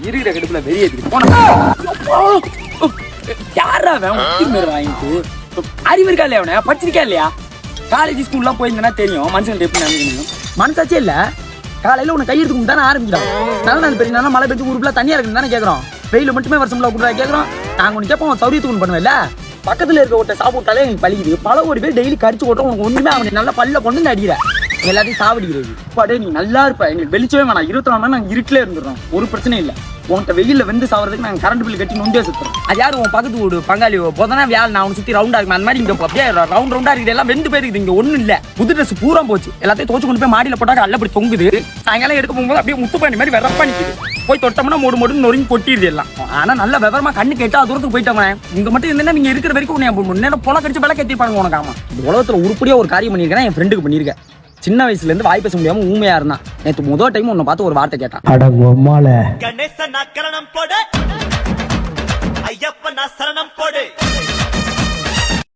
இருக்கிற கடுப்புல வெளியேற்றி போன யாரா மேல வாங்கிட்டு அறிவு இருக்கா இல்லையா அவனை படிச்சிருக்கா இல்லையா? காலேஜ் ஸ்கூல்லாம் போயிருந்தேன்னா தெரியும் மனுஷன் எப்படி நினைக்கணும். மனசாச்சே இல்ல. காலையில உன்னை கையெடுத்து கும்பிட்டு தானே ஆரம்பிக்கிறோம். நல்ல நாள் பெரிய நாள் மழை பெஞ்சு ஊருக்குள்ள தண்ணியா இருக்குன்னு தானே கேட்கறோம். வெயில மட்டுமே வருஷம்ல கூடுறா கேட்கறோம். நாங்க ஒன்று கேட்போம் சௌரியத்துக்கு ஒன்று பண்ணுவேன்ல. பக்கத்துல இருக்க ஒருத்த சாப்பிட்டாலே எனக்கு பழிக்குது. பல ஒரு பேர் டெய்லி கடிச்சு ஓட்டம் உனக்கு ஒண்ணுமே அவனுக்கு நல்லா பல்ல கொண்டு அடிக்கிற எல்லாத்தையும் சாப்பிடுகிறது. பாடே நீ நல்லா இருப்ப. எங்களுக்கு வெளிச்சவே வேணாம். 24 மணி நாங்கள் இருட்டிலே இருந்துடுறோம். ஒரு பிரச்சனை இல்லை. உன்கிட்ட வெயில வந்து சாவறதுக்கு நாங்கள் கரண்ட் பில் கட்டி நொந்தே சுத்துறோம். அது யாரு உன் பக்கத்து வீடு பங்காளி போதனா வேலை நான் உனக்கு சுற்றி ரவுண்டா இருக்கும். அந்த மாதிரி இங்கே அப்படியே ரவுண்டா இருக்குது. எல்லாம் வெந்து போயிருக்குது. இங்கே ஒன்றும் இல்லை. புது ட்ரெஸ் பூரா போச்சு. எல்லாத்தையும் தோச்சு கொண்டு போய் மாடியில் போட்டாங்க. அல்ல அப்படி தொங்குது. சாயங்காலம் எடுக்க போகும்போது அப்படியே முத்து பண்ணி மாதிரி வெறப்பா நிற்குது. போய் தொட்டோம்னா மோடு மோடு நொறுங்கி கொட்டிடுது எல்லாம். ஆனால் நல்ல விவரமா கண்ணு கேட்டா தூரத்துக்கு போயிட்டாங்க. இங்கே மட்டும் இருந்தா நீங்க இருக்கிற வரைக்கும் முன்னேறம் போன கடிச்சு விலை கட்டிப்பாங்க உனக்கு. ஆமா இந்த உலகத்தில் உருப்படியா ஒரு காரியம் பண்ணியிருக்கேன். என் ஃப்ரெண்டுக்கு பண்ணியிருக்கேன். சின்ன வயசுல இருந்து வாய் பேச முடியாம ஊமையா இருந்தான். நேற்று முதல் டைம் உன்னை பார்த்து ஒரு வார்த்தை கேட்டான்.